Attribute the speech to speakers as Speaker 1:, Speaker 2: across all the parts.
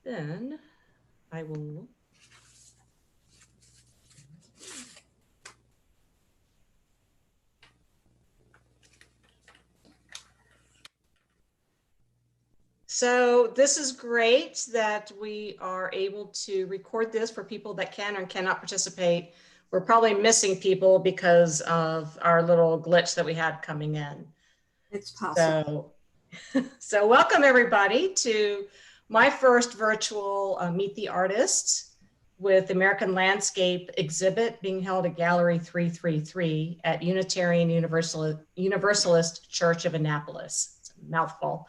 Speaker 1: then I will. So this is great that we are able to record this for people that can or cannot participate. We're probably missing people because of our little glitch that we had coming in.
Speaker 2: It's possible.
Speaker 1: So welcome everybody to my first virtual Meet the Artists with American Landscape exhibit being held at Gallery 333 at Unitarian Universalist Church of Annapolis. It's a mouthful.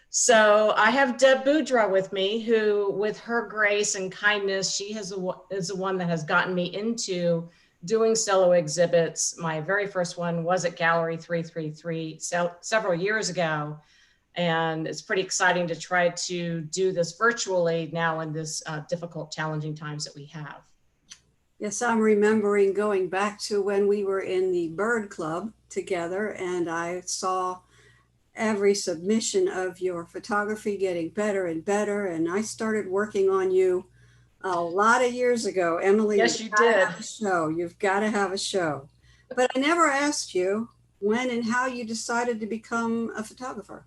Speaker 1: So I have Deb Boudreaux with me, who with her grace and kindness, she is the one that has gotten me into doing solo exhibits. My very first one was at Gallery 333 several years ago. And it's pretty exciting to try to do this virtually now in this difficult, challenging times that we have.
Speaker 2: Yes, I'm remembering going back to when we were in the Bird Club together, and I saw every submission of your photography getting better and better. And I started working on you a lot of years ago. Emily,
Speaker 1: yes, you did.
Speaker 2: Have a show. You've got to have a show. But I never asked you when and how you decided to become a photographer.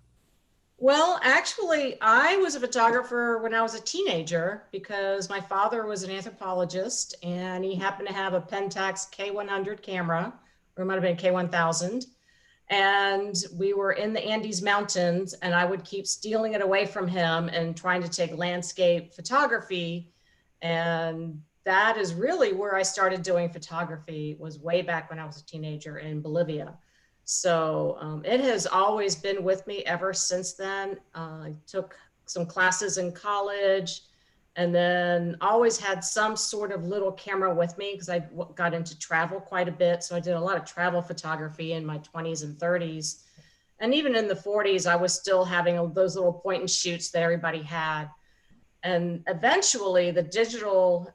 Speaker 1: Well, actually, I was a photographer when I was a teenager because my father was an anthropologist and he happened to have a Pentax K100 camera, or it might have been K1000. And we were in the Andes Mountains and I would keep stealing it away from him and trying to take landscape photography. And that is really where I started doing photography, was way back when I was a teenager in Bolivia. So it has always been with me ever since then. I took some classes in college and then always had some sort of little camera with me because I got into travel quite a bit. So I did a lot of travel photography in my 20s and 30s. And even in the 40s, I was still having those little point and shoots that everybody had. And eventually the digital,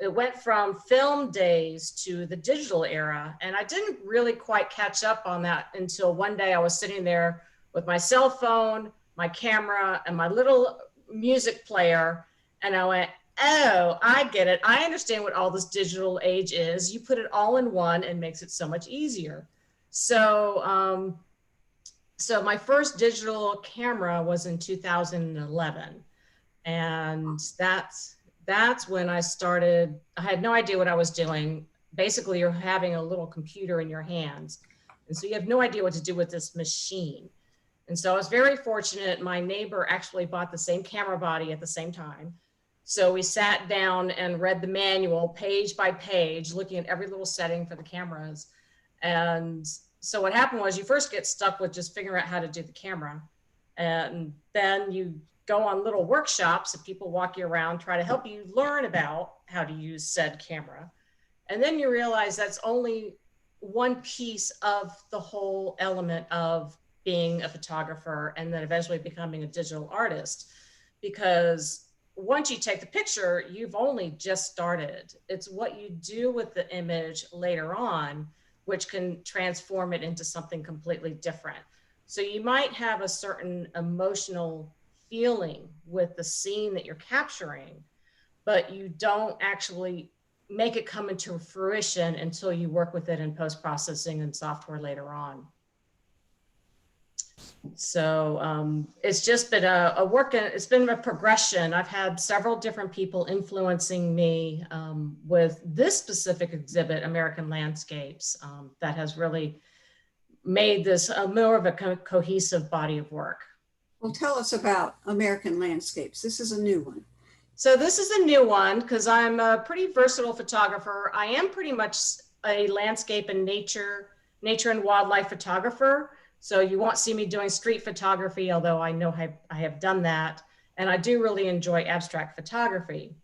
Speaker 1: it went from film days to the digital era. And I didn't really quite catch up on that until one day I was sitting there with my cell phone, my camera, and my little music player. And I went, oh, I get it. I understand what all this digital age is. You put it all in one and makes it so much easier. So, so my first digital camera was in 2011. And that's when I started. I had no idea what I was doing. Basically, you're having a little computer in your hands. And so you have no idea what to do with this machine. And so I was very fortunate. My neighbor actually bought the same camera body at the same time. So we sat down and read the manual page by page, looking at every little setting for the cameras. And so what happened was you first get stuck with just figuring out how to do the camera. And then you go on little workshops and people walk you around, try to help you learn about how to use said camera. And then you realize that's only one piece of the whole element of being a photographer and then eventually becoming a digital artist. Because once you take the picture, you've only just started. It's what you do with the image later on, which can transform it into something completely different. So you might have a certain emotional feeling with the scene that you're capturing, but you don't actually make it come into fruition until you work with it in post-processing and software later on. So it's just been a work, it's been a progression. I've had several different people influencing me with this specific exhibit, American Landscapes, that has really made this more of a cohesive body of work.
Speaker 2: Well, tell us about American Landscapes. This is a new one.
Speaker 1: So this is a new one because I'm a pretty versatile photographer. I am pretty much a landscape and nature and wildlife photographer. So you won't see me doing street photography, although I know I have done that. And I do really enjoy abstract photography.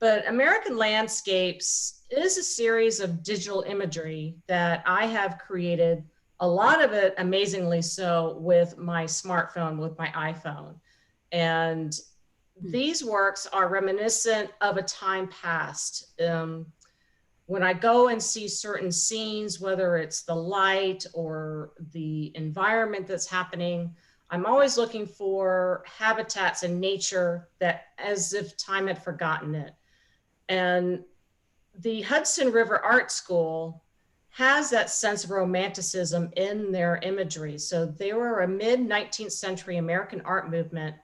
Speaker 1: But American Landscapes is a series of digital imagery that I have created, a lot of it amazingly so with my smartphone, with my iPhone. And these works are reminiscent of a time past. When I go and see certain scenes, whether it's the light or the environment that's happening, I'm always looking for habitats in nature that as if time had forgotten it. And the Hudson River Art School has that sense of romanticism in their imagery. So they were a mid 19th century American art movement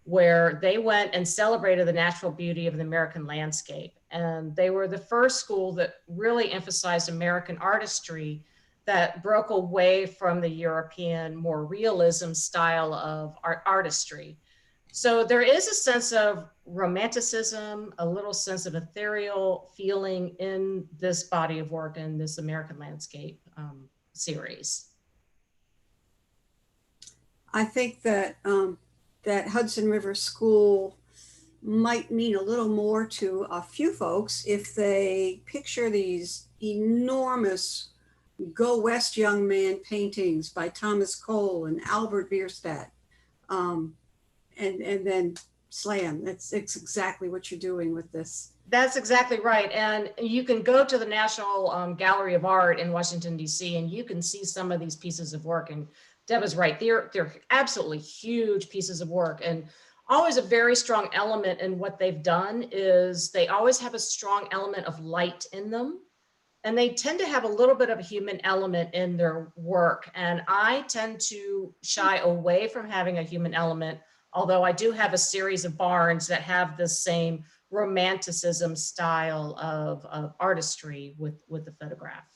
Speaker 1: where they went and celebrated the natural beauty of the American landscape. And they were the first school that really emphasized American artistry that broke away from the European, more realism style of artistry. So there is a sense of romanticism, a little sense of ethereal feeling in this body of work in this American landscape series.
Speaker 2: I think that that Hudson River School might mean a little more to a few folks if they picture these enormous Go West Young Man paintings by Thomas Cole and Albert Bierstadt. Um, and then slam. It's exactly what you're doing with this.
Speaker 1: That's exactly right. And you can go to the National Gallery of Art in Washington, D.C., and you can see some of these pieces of work. And Deb is right. They're absolutely huge pieces of work. And always a very strong element in what they've done is they always have a strong element of light in them. And they tend to have a little bit of a human element in their work. And I tend to shy away from having a human element, although I do have a series of barns that have the same romanticism style of artistry with the photograph.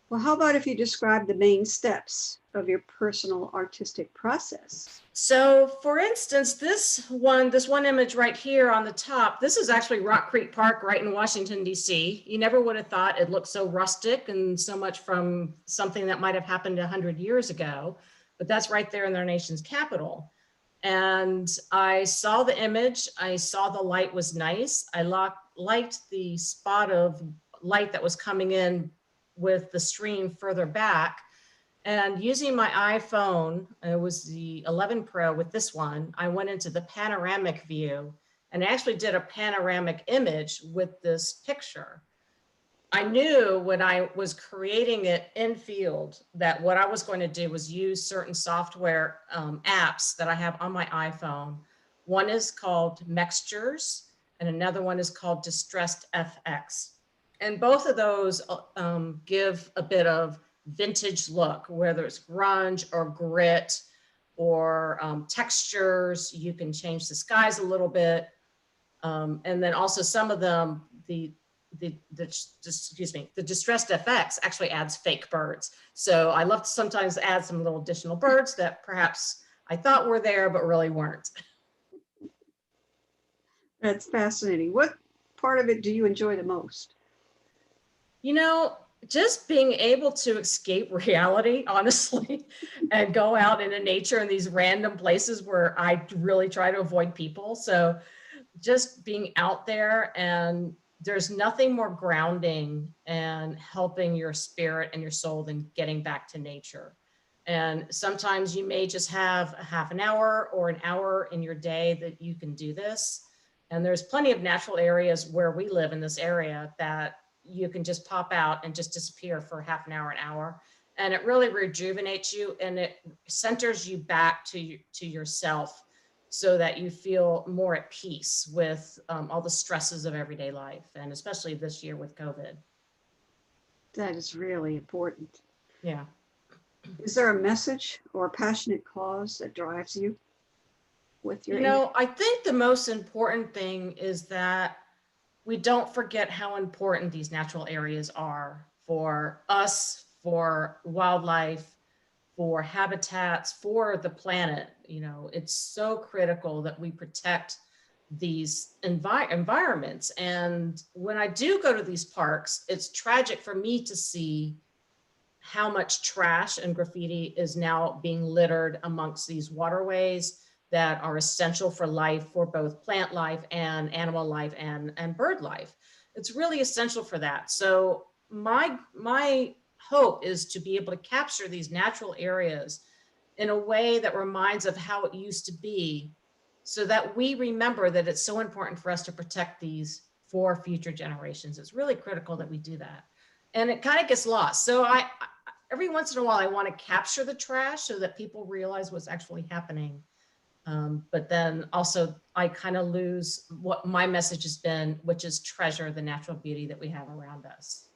Speaker 2: Well, how about if you describe the main steps of your personal artistic process?
Speaker 1: So for instance, this one image right here on the top, this is actually Rock Creek Park right in Washington, D.C. You never would have thought it looked so rustic and so much from something that might have happened 100 years ago, but that's right there in their nation's capital. And I saw the image, I saw the light was nice. I liked the spot of light that was coming in with the stream further back. And using my iPhone, it was the 11 Pro with this one, I went into the panoramic view and actually did a panoramic image with this picture. I knew when I was creating it in field that what I was going to do was use certain software apps that I have on my iPhone. One is called Mextures and another one is called Distressed FX. And both of those give a bit of vintage look, whether it's grunge or grit or textures. You can change the skies a little bit. And then also some of them, the distressed FX actually adds fake birds. So I love to sometimes add some little additional birds that perhaps I thought were there, but really weren't.
Speaker 2: That's fascinating. What part of it do you enjoy the most?
Speaker 1: You know, just being able to escape reality, honestly, and go out into nature in these random places where I really try to avoid people. So just being out there, and there's nothing more grounding and helping your spirit and your soul than getting back to nature. And sometimes you may just have a half an hour or an hour in your day that you can do this. And there's plenty of natural areas where we live in this area that you can just pop out and just disappear for half an hour. And it really rejuvenates you and it centers you back to yourself so that you feel more at peace with all the stresses of everyday life. And especially this year with COVID.
Speaker 2: That is really important.
Speaker 1: Yeah.
Speaker 2: Is there a message or a passionate cause that drives you with your
Speaker 1: I think the most important thing is that we don't forget how important these natural areas are for us, for wildlife, for habitats, for the planet. It's so critical that we protect these environments. And when I do go to these parks, it's tragic for me to see how much trash and graffiti is now being littered amongst these waterways that are essential for life, for both plant life and animal life and bird life. It's really essential for that. So my hope is to be able to capture these natural areas in a way that reminds of how it used to be, so that we remember that it's so important for us to protect these for future generations. It's really critical that we do that. And it kind of gets lost. So every once in a while, I want to capture the trash so that people realize what's actually happening. But then also I kind of lose what my message has been, which is treasure the natural beauty that we have around us.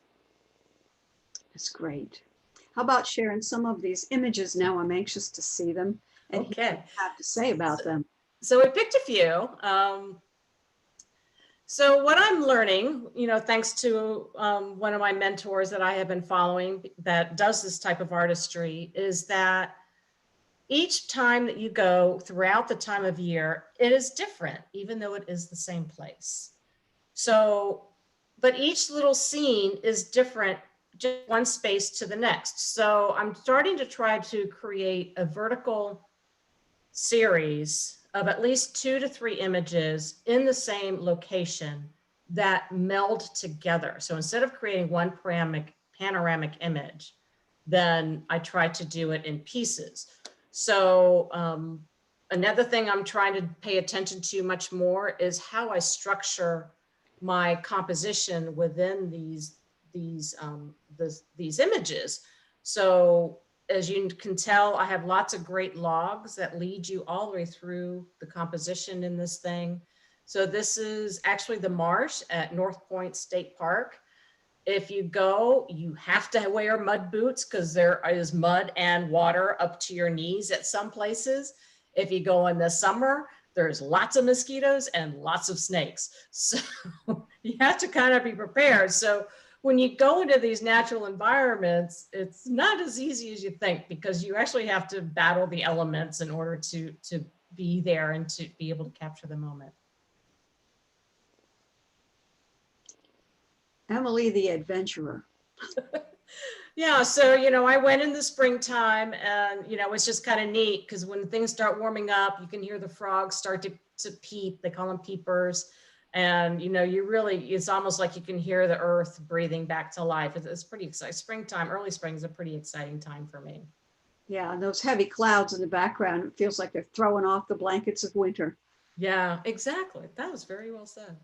Speaker 2: That's great. How about sharing some of these images now? I'm anxious to see them and hear what
Speaker 1: Okay.
Speaker 2: you have to say about them.
Speaker 1: So we picked a few. So what I'm learning, thanks to one of my mentors that I have been following that does this type of artistry, is that each time that you go throughout the time of year, it is different, even though it is the same place. So, but each little scene is different, just one space to the next. So I'm starting to try to create a vertical series of at least 2 to 3 images in the same location that meld together. So instead of creating one panoramic image, then I try to do it in pieces. So another thing I'm trying to pay attention to much more is how I structure my composition within these images. So as you can tell, I have lots of great logs that lead you all the way through the composition in this thing. So this is actually the marsh at North Point State Park. If you go, you have to wear mud boots because there is mud and water up to your knees at some places. If you go in the summer, there's lots of mosquitoes and lots of snakes. So you have to kind of be prepared. So when you go into these natural environments, it's not as easy as you think because you actually have to battle the elements in order to be there and to be able to capture the moment.
Speaker 2: Emily the Adventurer.
Speaker 1: Yeah, so, I went in the springtime and, it's just kind of neat because when things start warming up, you can hear the frogs start to peep. They call them peepers. And, it's almost like you can hear the earth breathing back to life. It's pretty exciting. Springtime, early spring is a pretty exciting time for me.
Speaker 2: Yeah, and those heavy clouds in the background, it feels like they're throwing off the blankets of winter.
Speaker 1: Yeah, exactly. That was very well said.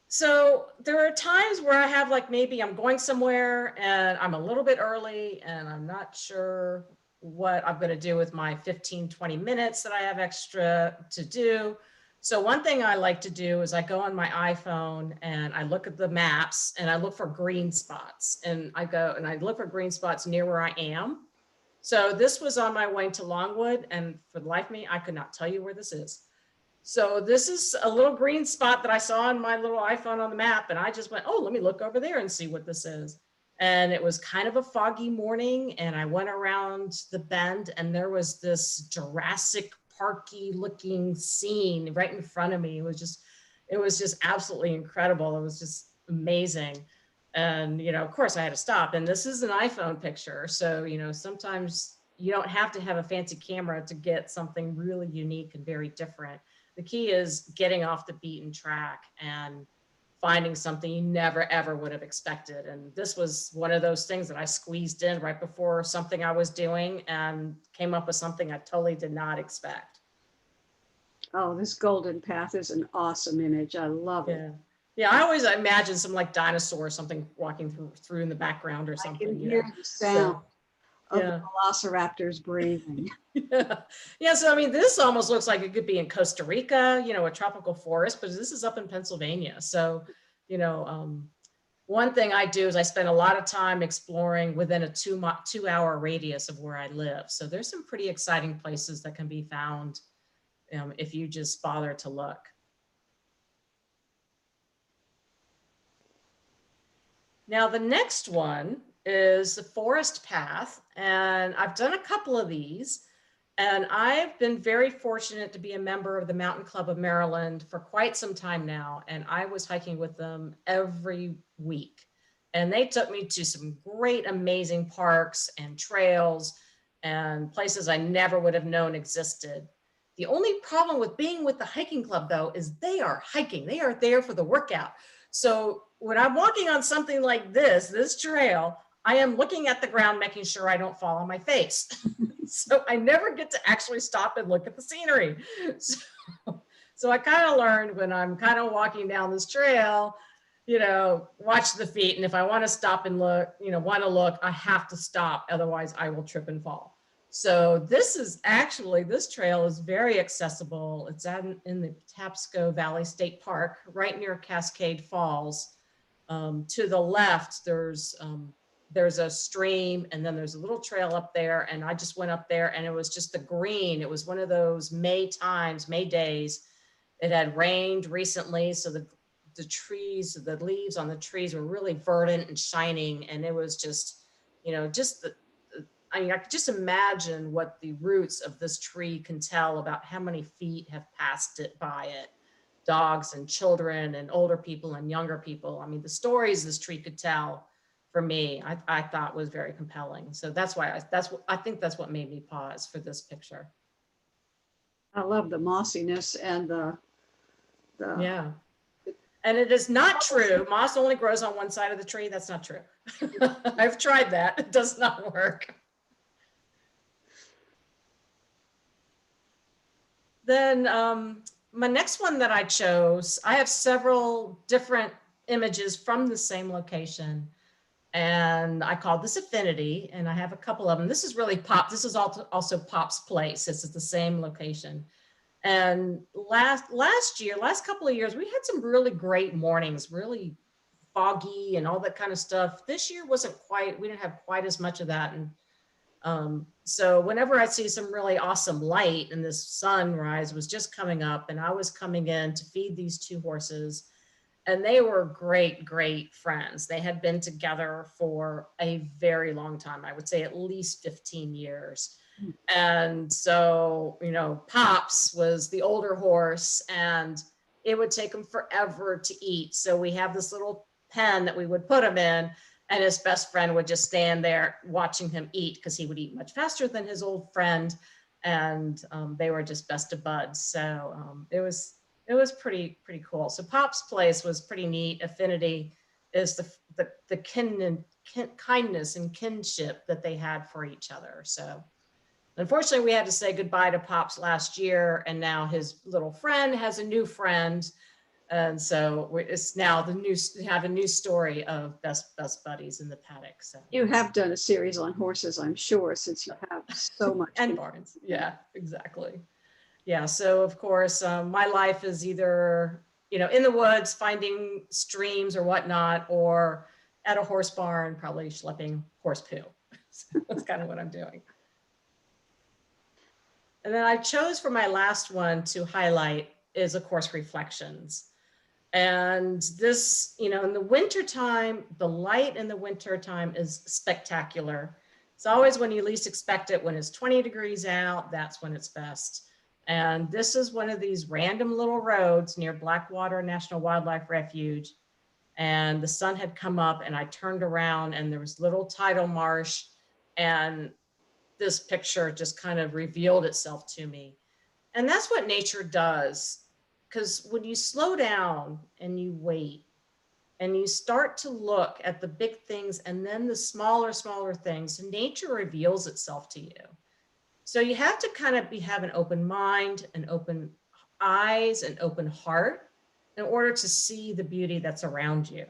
Speaker 1: So there are times where I have maybe I'm going somewhere and I'm a little bit early and I'm not sure what I'm going to do with my 15, 20 minutes that I have extra to do. So one thing I like to do is I go on my iPhone and I look at the maps and I look for green spots and I go and I look for green spots near where I am. So this was on my way to Longwood and for the life of me, I could not tell you where this is. So this is a little green spot that I saw on my little iPhone on the map. And I just went, oh, let me look over there and see what this is. And it was kind of a foggy morning. And I went around the bend and there was this Jurassic Parky looking scene right in front of me. It was just absolutely incredible. It was just amazing. And, of course I had to stop. And this is an iPhone picture. So, sometimes you don't have to have a fancy camera to get something really unique and very different. The key is getting off the beaten track and finding something you never, ever would have expected. And this was one of those things that I squeezed in right before something I was doing and came up with something I totally did not expect.
Speaker 2: Oh, this golden path is an awesome image. I love it.
Speaker 1: Yeah. Yeah, I always imagine some dinosaur or something walking through in the background or something.
Speaker 2: I can hear the sound of
Speaker 1: yeah.
Speaker 2: the velociraptors breathing.
Speaker 1: Yeah. Yeah. So, this almost looks like it could be in Costa Rica, a tropical forest, but this is up in Pennsylvania. So, one thing I do is I spend a lot of time exploring within a 2-hour radius of where I live. So there's some pretty exciting places that can be found if you just bother to look. Now, the next one is the forest path. And I've done a couple of these. And I've been very fortunate to be a member of the Mountain Club of Maryland for quite some time now. And I was hiking with them every week. And they took me to some great, amazing parks and trails and places I never would have known existed. The only problem with being with the hiking club, though, is they are hiking. They are there for the workout. So when I'm walking on something like this trail, I am looking at the ground, making sure I don't fall on my face. So I never get to actually stop and look at the scenery. So I kind of learned when I'm kind of walking down this trail, watch the feet. And if I want to stop and look, want to look, I have to stop. Otherwise I will trip and fall. So this trail is very accessible. It's in the Tapsco Valley State Park, right near Cascade Falls. To the left, there's a stream, and then there's a little trail up there. And I just went up there, and it was just the green. It was one of those May days. It had rained recently, so the leaves on the trees were really verdant and shining, and it was just, I could just imagine what the roots of this tree can tell about how many feet have passed it by it. Dogs and children and older people and younger people. I mean, the stories this tree could tell for me, I thought was very compelling. So that's why I think that's what made me pause for this picture.
Speaker 2: I love the mossiness and the
Speaker 1: yeah. And it is not true. Moss only grows on one side of the tree. That's not true. I've tried that. It does not work. Then my next one that I chose, I have several different images from the same location. And I called this Affinity, and I have a couple of them. This is really Pop. This is also Pop's place. This is the same location. And last couple of years, we had some really great mornings, really foggy and all that kind of stuff. This year we didn't have quite as much of that. And so whenever I see some really awesome light, and this sunrise was just coming up, and I was coming in to feed these two horses, and they were great friends. They had been together for a very long time. I would say at least 15 years. And so, Pops was the older horse, and it would take him forever to eat. So we have this little pen that we would put him in, and his best friend would just stand there watching him eat, because he would eat much faster than his old friend. And they were just best of buds. So it was pretty cool. So Pop's place was pretty neat. Affinity is the kindness and kinship that they had for each other. So unfortunately, we had to say goodbye to Pops last year, and now his little friend has a new friend. And so it's now have a new story of best buddies in the paddock. So
Speaker 2: you have done a series on horses, I'm sure, since you have so much.
Speaker 1: And barns. Yeah, exactly. Yeah. So of course, my life is either, in the woods, finding streams or whatnot, or at a horse barn, probably schlepping horse poo. So that's kind of what I'm doing. And then I chose for my last one to highlight is, of course, reflections. And this, in the wintertime, the light in the wintertime is spectacular. It's always when you least expect it. When it's 20 degrees out, that's when it's best. And this is one of these random little roads near Blackwater National Wildlife Refuge. And the sun had come up, and I turned around, and there was little tidal marsh, and this picture just kind of revealed itself to me. And that's what nature does. Because when you slow down and you wait and you start to look at the big things and then the smaller things, nature reveals itself to you. So you have to kind of have an open mind, and open eyes, and open heart in order to see the beauty that's around you.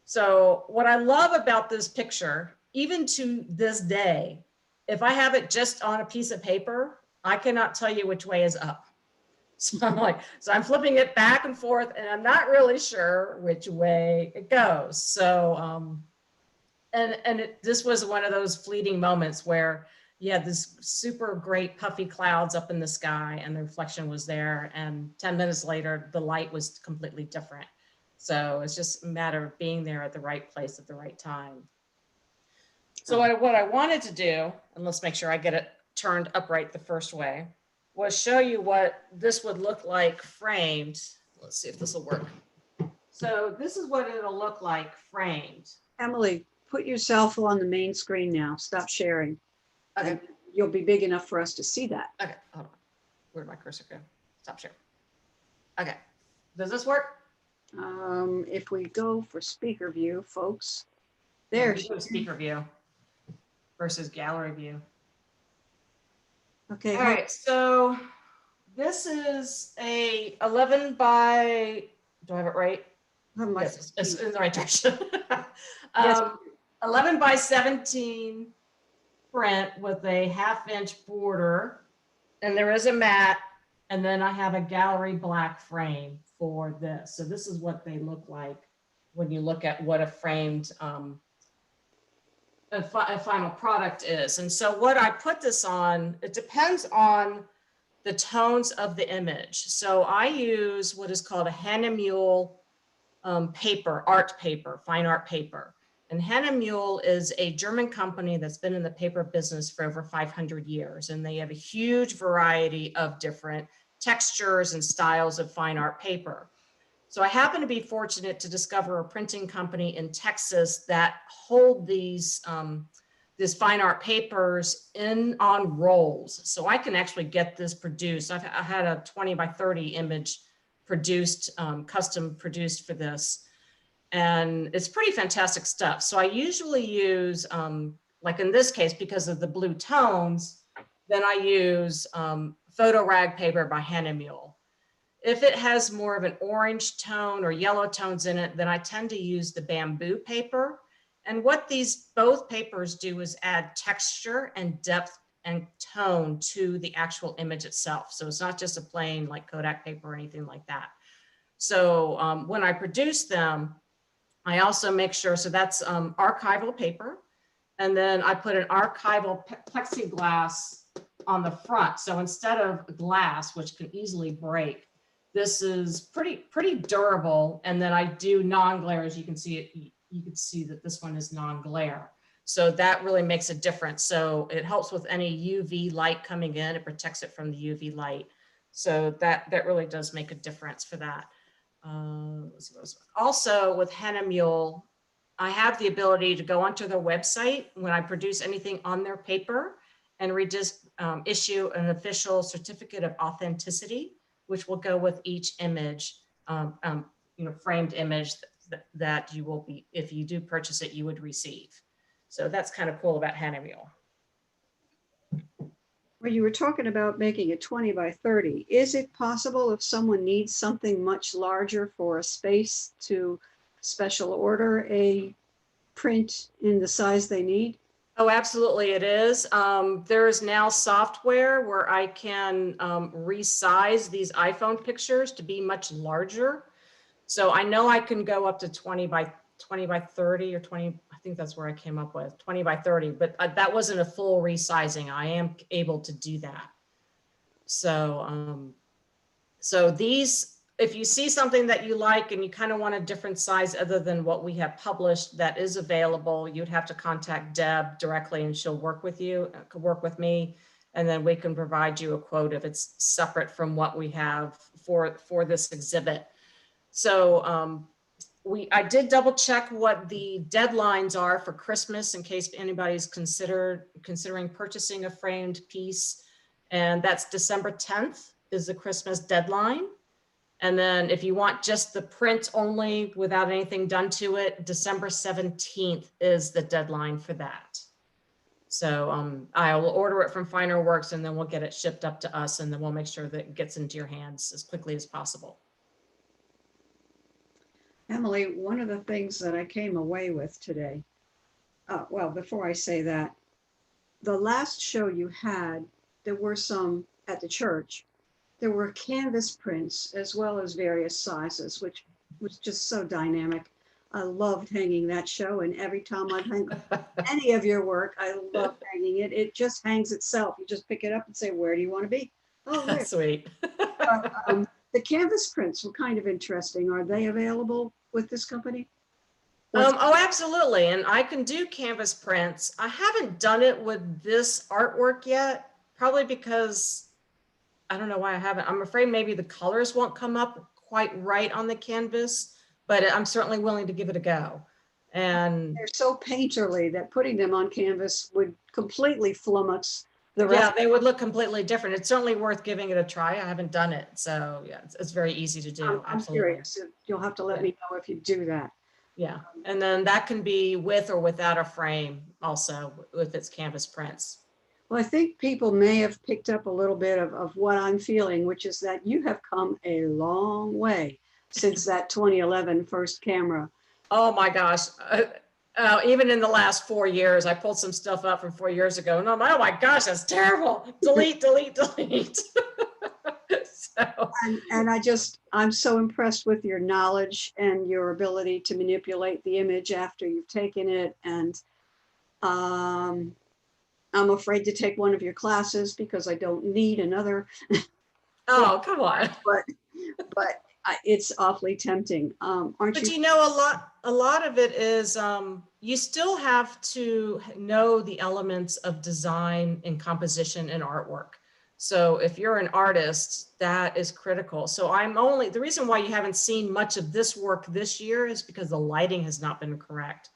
Speaker 1: So what I love about this picture, even to this day, if I have it just on a piece of paper, I cannot tell you which way is up. So I'm flipping it back and forth, and I'm not really sure which way it goes. So, this was one of those fleeting moments where you had this super great puffy clouds up in the sky, and the reflection was there. And 10 minutes later, the light was completely different. So it's just a matter of being there at the right place at the right time. So what I wanted to do, and let's make sure I get it turned upright the first way, was show you what this would look like framed. Let's see if this will work. So this is what it'll look like framed.
Speaker 2: Emily, put yourself on the main screen now. Stop sharing.
Speaker 1: Okay.
Speaker 2: And you'll be big enough for us to see that.
Speaker 1: Okay, hold on. Where'd my cursor go? Stop sharing. Okay. Does this work?
Speaker 2: If we go for speaker view, folks, there's
Speaker 1: speaker view versus gallery view.
Speaker 2: Okay.
Speaker 1: All right, so this is a 11 by, do I have it right?
Speaker 2: Oh, my
Speaker 1: Yes, it's in the right direction.
Speaker 2: yes.
Speaker 1: um, 11 by 17 print with a 1/2 inch border, and there is a mat, and then I have a gallery black frame for this. So this is what they look like when you look at what a framed a final product is. And so what I put this on, it depends on the tones of the image. So I use what is called a Hahnemühle paper, art paper, fine art paper. And Hahnemühle is a German company that's been in the paper business for over 500 years. And they have a huge variety of different textures and styles of fine art paper. So I happen to be fortunate to discover a printing company in Texas that hold these fine art papers in on rolls. So I can actually get this produced. I had a 20 by 30 image produced, custom produced for this. And it's pretty fantastic stuff. So I usually use, like in this case, because of the blue tones, then I use photo rag paper by Hahnemühle. If it has more of an orange tone or yellow tones in it, then I tend to use the bamboo paper. And what these both papers do is add texture and depth and tone to the actual image itself. So it's not just a plain like Kodak paper or anything like that. So when I produce them, I also make sure, so that's archival paper. And then I put an archival plexiglass on the front. So instead of glass, which can easily break, this is pretty durable. And then I do non-glare, as you can see it. You can see that this one is non-glare. So that really makes a difference. So it helps with any UV light coming in. It protects it from the UV light. So that really does make a difference for that. Let's see what else. Also with Hahnemühle, I have the ability to go onto their website when I produce anything on their paper and issue an official certificate of authenticity, which will go with each image, framed image that you will be, if you do purchase it, you would receive. So that's kind of cool about Hahnemühle.
Speaker 2: Well, you were talking about making it 20 by 30. Is it possible if someone needs something much larger for a space to special order a print in the size they need?
Speaker 1: Oh, absolutely, it is. There is now software where I can resize these iPhone pictures to be much larger. So I know I can go up to 20 by 30 or 20. I think that's where I came up with 20 by 30, but that wasn't a full resizing. I am able to do that. So, so these, if you see something that you like and you kind of want a different size other than what we have published that is available, you'd have to contact Deb directly and she'll work with you, work with me, and then we can provide you a quote if it's separate from what we have for this exhibit. So I did double check what the deadlines are for Christmas in case anybody's considering purchasing a framed piece. And that's December 10th is the Christmas deadline. And then if you want just the print only without anything done to it, December 17th is the deadline for that. So I will order it from Finer Works and then we'll get it shipped up to us and then we'll make sure that it gets into your hands as quickly as possible.
Speaker 2: Emily, one of the things that I came away with today, well, before I say that, the last show you had, there were some at the church, there were canvas prints as well as various sizes, which was just so dynamic. I loved hanging that show, and every time I've hung any of your work, I love hanging it. It just hangs itself. You just pick it up and say, where do you want to be? Oh, there.
Speaker 1: Sweet.
Speaker 2: The canvas prints were kind of interesting. Are they available with this company?
Speaker 1: Oh, absolutely. And I can do canvas prints. I haven't done it with this artwork yet, probably because I don't know why I haven't. I'm afraid maybe the colors won't come up quite right on the canvas, but I'm certainly willing to give it a go. And
Speaker 2: they're so painterly that putting them on canvas would completely flummox the rest.
Speaker 1: yeah, they would look completely different. It's certainly worth giving it a try. I haven't done it. So yeah, it's very easy to do.
Speaker 2: I'm curious. You'll have to let me know if you do that.
Speaker 1: Yeah. And then that can be with or without a frame also with its canvas prints.
Speaker 2: Well, I think people may have picked up a little bit of what I'm feeling, which is that you have come a long way since that 2011 first camera.
Speaker 1: Oh my gosh. Even in the last 4 years, I pulled some stuff up from 4 years ago. And I'm like, oh my gosh, that's terrible. Delete, delete, delete. So,
Speaker 2: And I'm so impressed with your knowledge and your ability to manipulate the image after you've taken it. And I'm afraid to take one of your classes because I don't need another.
Speaker 1: oh, come on.
Speaker 2: But it's awfully tempting. Aren't
Speaker 1: But
Speaker 2: you?
Speaker 1: you know, a lot of it is you still have to know the elements of design and composition and artwork. So if you're an artist, that is critical. So the reason why you haven't seen much of this work this year is because the lighting has not been correct.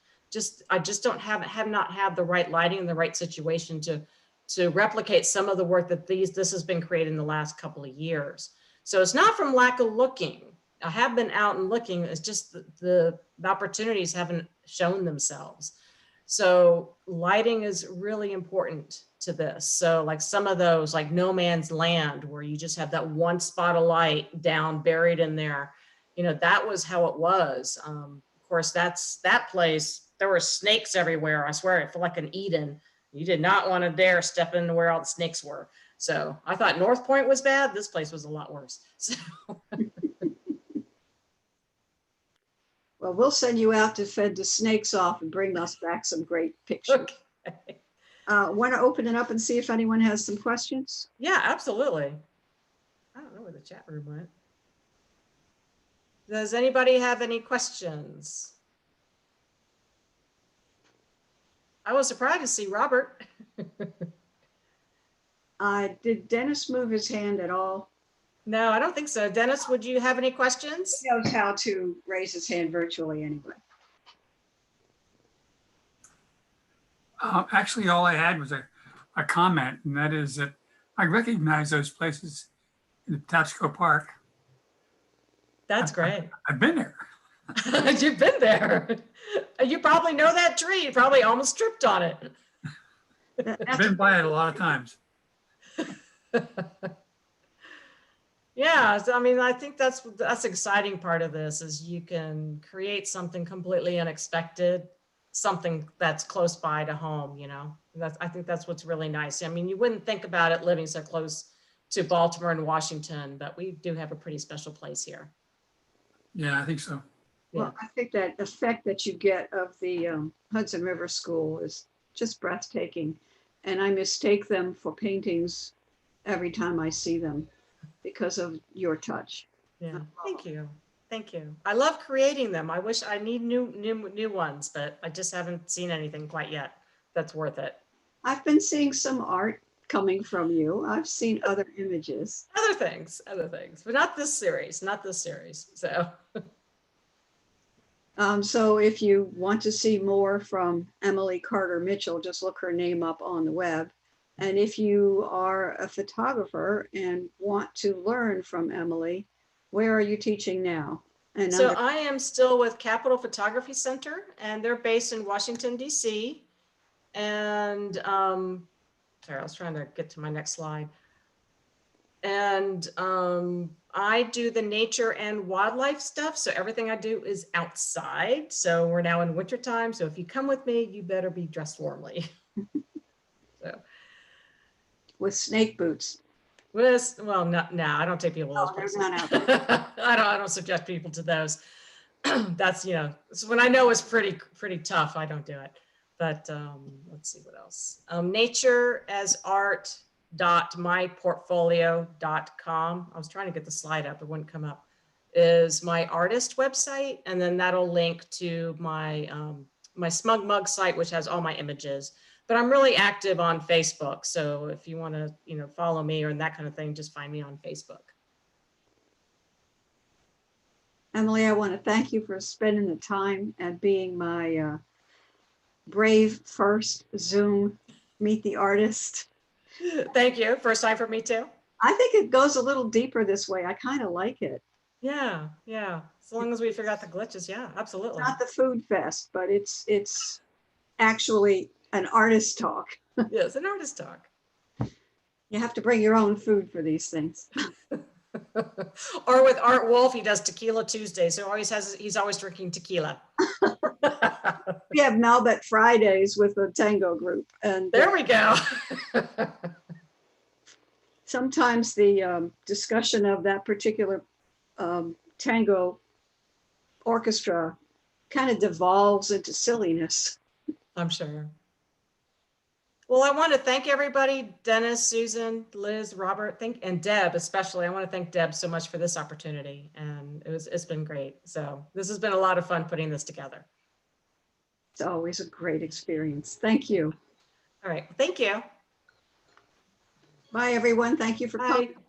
Speaker 1: I just have not had the right lighting and the right situation to replicate some of the work that this has been created in the last couple of years. So it's not from lack of looking. I have been out and looking. It's just the opportunities haven't shown themselves. So lighting is really important to this. So like some of those, like No Man's Land, where you just have that one spot of light down buried in there, that was how it was. Of course, that place. There were snakes everywhere. I swear, it felt like an Eden. You did not want to dare step into where all the snakes were. So I thought North Point was bad. This place was a lot worse. So.
Speaker 2: Well, we'll send you out to fend the snakes off and bring us back some great pictures.
Speaker 1: Okay.
Speaker 2: Want to open it up and see if anyone has some questions?
Speaker 1: Yeah, absolutely. I don't know where the chat room went. Does anybody have any questions? I was surprised to see Robert.
Speaker 2: Did Dennis move his hand at all?
Speaker 1: No, I don't think so. Dennis, would you have any questions?
Speaker 2: He knows how to raise his hand virtually anyway.
Speaker 3: Actually, all I had was a comment, and that is that I recognize those places in the Patapsco Park.
Speaker 1: That's great.
Speaker 3: I've been there.
Speaker 1: You've been there. You probably know that tree. You probably almost tripped on it.
Speaker 3: I've been by it a lot of times.
Speaker 1: Yeah, so, I mean, I think that's the exciting part of this is you can create something completely unexpected, something that's close by to home, I think that's what's really nice. I mean, you wouldn't think about it living so close to Baltimore and Washington, but we do have a pretty special place here.
Speaker 3: Yeah, I think so.
Speaker 1: Yeah.
Speaker 2: Well, I think that effect that you get of the Hudson River School is just breathtaking. And I mistake them for paintings every time I see them because of your touch.
Speaker 1: Yeah, thank you. Thank you. I love creating them. I wish I need new ones, but I just haven't seen anything quite yet that's worth it.
Speaker 2: I've been seeing some art coming from you. I've seen other images.
Speaker 1: Other things, but not this series, So.
Speaker 2: So if you want to see more from Emily Carter Mitchell, just look her name up on the web. And if you are a photographer and want to learn from Emily, where are you teaching now? And
Speaker 1: so I am still with Capital Photography Center, and they're based in Washington, D.C. And sorry, I was trying to get to my next slide. And I do the nature and wildlife stuff. So everything I do is outside. So we're now in wintertime. So if you come with me, you better be dressed warmly. So.
Speaker 2: With snake boots.
Speaker 1: Well, no, I don't take people to those places. I don't subject people to those. That's, when I know it's pretty tough, I don't do it. But let's see what else. Nature as art.myportfolio.com. I was trying to get the slide up, it wouldn't come up. Is my artist website, and then that'll link to my my Smug Mug site, which has all my images. But I'm really active on Facebook. So if you want to, follow me or that kind of thing, just find me on Facebook.
Speaker 2: Emily, I want to thank you for spending the time and being my brave first Zoom Meet the Artist.
Speaker 1: Thank you. First time for me too.
Speaker 2: I think it goes a little deeper this way. I kind of like it.
Speaker 1: Yeah. As long as we figure out the glitches. Yeah, absolutely.
Speaker 2: Not the food fest, but it's actually an artist talk.
Speaker 1: Yes, an artist talk.
Speaker 2: You have to bring your own food for these things.
Speaker 1: Or with Art Wolf, he does Tequila Tuesday. So he's always drinking tequila.
Speaker 2: We have Malbec Fridays with the tango group, and
Speaker 1: There we go.
Speaker 2: sometimes the discussion of that particular tango orchestra kind of devolves into silliness.
Speaker 1: I'm sure. Well, I want to thank everybody, Dennis, Susan, Liz, Robert, and Deb especially. I want to thank Deb so much for this opportunity, and it's been great. So this has been a lot of fun putting this together.
Speaker 2: It's always a great experience. Thank you.
Speaker 1: All right, thank you.
Speaker 2: Bye, everyone. Thank you for coming.
Speaker 1: Bye.